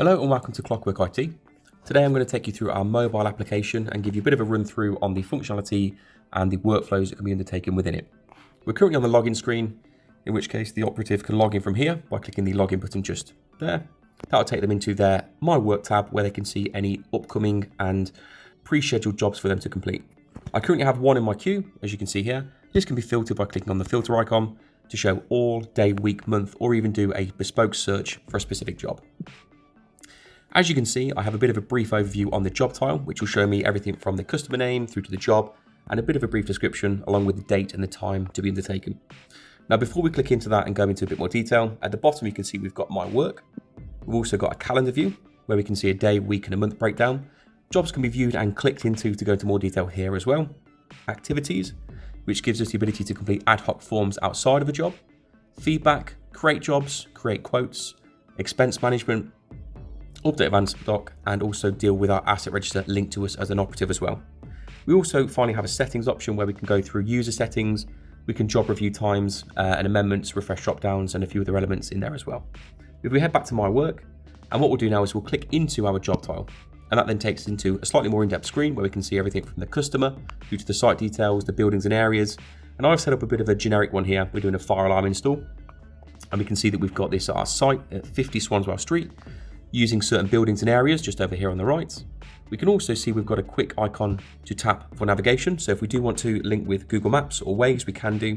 Hello and welcome to Clockwork IT. Today I'm going to take you through our mobile application and give you a bit of a run through on the functionality and the workflows that can be undertaken within it. We're currently on the login screen, in which case the operative can log in from here by clicking the login button just there. That'll take them into their My Work tab where they can see any upcoming and pre-scheduled jobs for them to complete. I currently have one in my queue, as you can see here. This can be filtered by clicking on the filter icon to show all, day, week, month, or even do a bespoke search for a specific job. As you can see, I have a bit of a brief overview on the job tile, which will show me everything from the customer name through to the job, and a bit of a brief description along with the date and the time to be undertaken. Now, before we click into that and go into a bit more detail, at the bottom you can see we've got My Work. We've also got a calendar view where we can see a day, week, and a month breakdown. Jobs can be viewed and clicked into to go into more detail here as well. Activities, which gives us the ability to complete ad hoc forms outside of a job. Feedback, create jobs, create quotes, expense management, update advanced stock, and also deal with our asset register linked to us as an operative as well. We also finally have a settings option where we can go through user settings, we can job review times and amendments, refresh drop downs, and a few other elements in there as well. If we head back to My Work, and what we'll do now is we'll click into our job tile, and that then takes us into a slightly more in-depth screen where we can see everything from the customer through to the site details, the buildings and areas. And I've set up a bit of a generic one here. We're doing a fire alarm install, and we can see that we've got this at our site at 50 Swanswell Street, using certain buildings and areas just over here on the right. We can also see we've got a quick icon to tap for navigation. So if we do want to link with Google Maps or Waze, we can do.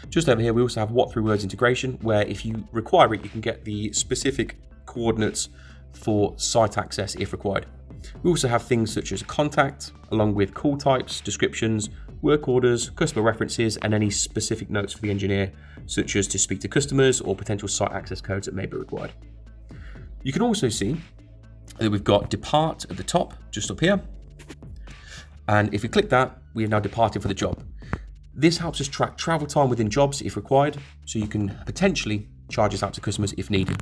Just over here, we also have What Through Words integration, where if you require it, you can get the specific coordinates for site access if required. We also have things such as contact, along with call types, descriptions, work orders, customer references, and any specific notes for the engineer, such as to speak to customers or potential site access codes that may be required. You can also see that we've got Depart at the top, just up here. And if we click that, we are now departing for the job. This helps us track travel time within jobs if required, so you can potentially charge this out to customers if needed.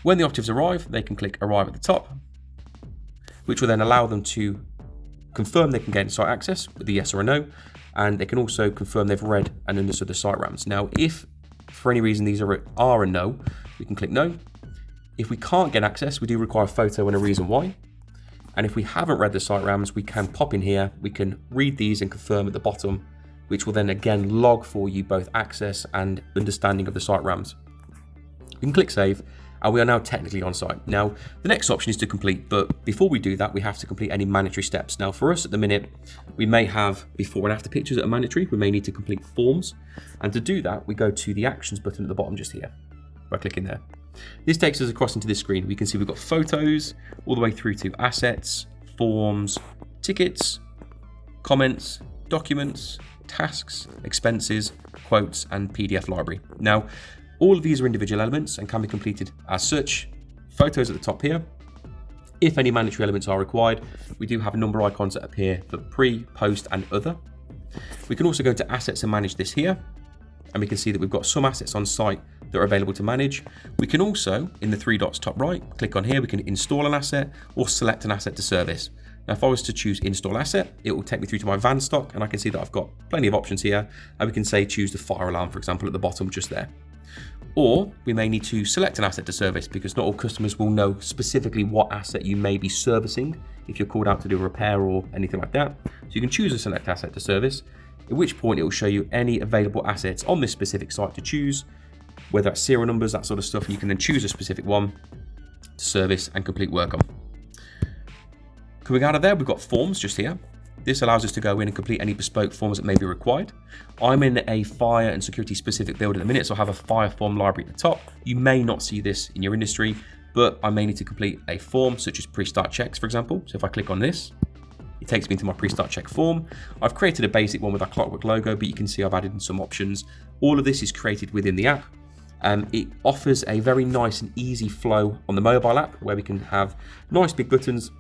When the operatives arrive, they can click Arrive at the top, which will then allow them to confirm they can gain site access with the yes or a no, and they can also confirm they've read and understood the site RAMs. Now, if for any reason these are a no, we can click no. If we can't get access, we do require a photo and a reason why. And if we haven't read the site RAMs, we can pop in here, we can read these and confirm at the bottom, which will then again log for you both access and understanding of the site RAMs. We can click save, and we are now technically on site. Now, the next option is to complete, but before we do that, we have to complete any mandatory steps. Now, for us at the minute, we may have before and after pictures that are mandatory. We may need to complete forms. And to do that, we go to the actions button at the bottom just here by clicking there. This takes us across into this screen. We can see we've got photos all the way through to assets, forms, tickets, comments, documents, tasks, expenses, quotes, and PDF library. Now, all of these are individual elements and can be completed as such. Photos at the top here. If any mandatory elements are required, we do have a number of icons that appear for pre, post, and other. We can also go to assets and manage this here. And we can see that we've got some assets on site that are available to manage. We can also, in the three dots top right, click on here, we can install an asset or select an asset to service. Now, if I was to choose install asset, it will take me through to my van stock, and I can see that I've got plenty of options here. And we can say choose the fire alarm, for example, at the bottom just there. Or we may need to select an asset to service because not all customers will know specifically what asset you may be servicing if you're called out to do a repair or anything like that. So you can choose a select asset to service, at which point it will show you any available assets on this specific site to choose, whether that's serial numbers, that sort of stuff, and you can then choose a specific one to service and complete work on. Coming out of there, we've got forms just here. This allows us to go in and complete any bespoke forms that may be required. I'm in a fire and security specific build at the minute, so I have a fire form library at the top. You may not see this in your industry, but I may need to complete a form such as pre-start checks, for example. So if I click on this, it takes me into my pre-start check form. I've created a basic one with our Clockwork logo, but you can see I've added in some options. All of this is created within the app. It offers a very nice and easy flow on the mobile app where we can have nice big buttons,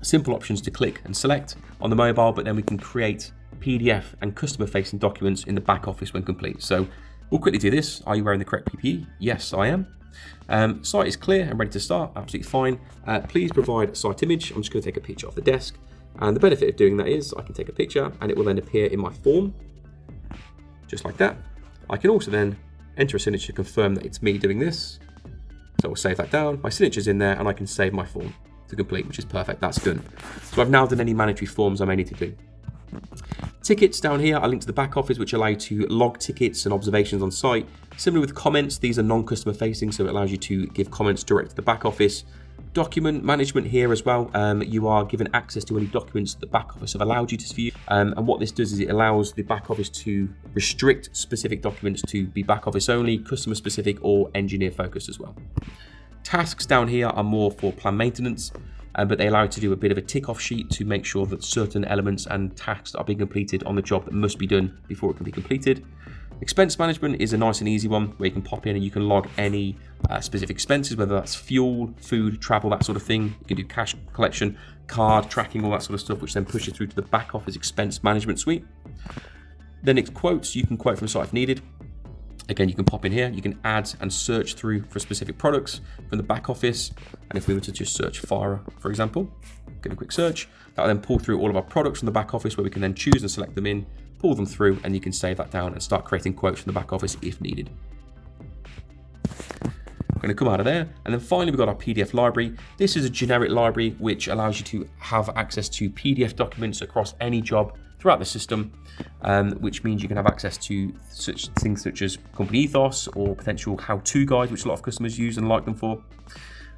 simple options to click and select on the mobile, but then we can create PDF and customer facing documents in the back office when complete. So we'll quickly do this. Are you wearing the correct PPE? Yes, I am. Site is clear and ready to start. Absolutely fine. Please provide a site image. I'm just going to take a picture off the desk. And the benefit of doing that is I can take a picture and it will then appear in my form, just like that. I can also then enter a signature to confirm that it's me doing this. So I'll save that down, my signature's in there, and I can save my form to complete, which is perfect, that's done. So I've now done any mandatory forms I may need to do. Tickets down here are linked to the back office, which allow you to log tickets and observations on site. Similar with comments, these are non-customer facing, so it allows you to give comments direct to the back office. Document management here as well. You are given access to any documents that the back office have allowed you to view. And what this does is it allows the back office to restrict specific documents to be back office only, customer specific, or engineer focused as well. Tasks down here are more for plan maintenance, but they allow you to do a bit of a tick off sheet to make sure that certain elements and tasks are being completed on the job that must be done before it can be completed. Expense management is a nice and easy one where you can pop in and you can log any specific expenses, whether that's fuel, food, travel, that sort of thing. You can do cash collection, card tracking, all that sort of stuff, which then pushes through to the back office expense management suite. Then it's quotes. You can quote from site if needed. Again, you can pop in here, you can add and search through for specific products from the back office. And if we were to just search fire, for example, give a quick search, that will then pull through all of our products from the back office where we can then choose and select them in, pull them through, and you can save that down and start creating quotes from the back office if needed. I'm going to come out of there. And then finally, we've got our PDF library. This is a generic library which allows you to have access to PDF documents across any job throughout the system, which means you can have access to such things such as company ethos or potential how-to guides, which a lot of customers use and like them for.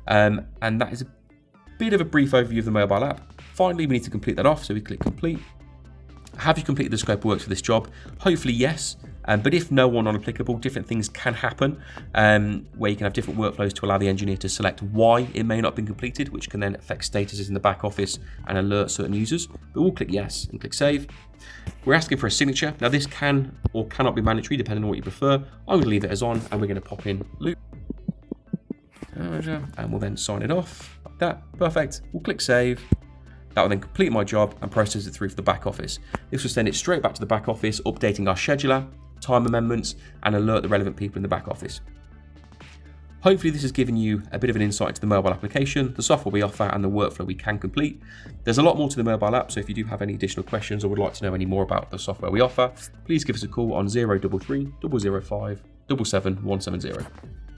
And that is a bit of a brief overview of the mobile app. Finally, we need to complete that off, so we click complete. Have you completed the scope of works for this job? Hopefully yes, but if no or non-applicable, different things can happen where you can have different workflows to allow the engineer to select why it may not have been completed, which can then affect statuses in the back office and alert certain users. But we'll click yes and click save. We're asking for a signature. Now this can or cannot be mandatory depending on what you prefer. I'm going to leave it as on and we're going to pop in loop. And we'll then sign it off like that. Perfect. We'll click save. That will then complete my job and process it through for the back office. This will send it straight back to the back office, updating our scheduler, time amendments, and alert the relevant people in the back office. Hopefully this has given you a bit of an insight into the mobile application, the software we offer, and the workflow we can complete. There's a lot more to the mobile app, so if you do have any additional questions or would like to know any more about the software we offer, please give us a call on 033 005 77170.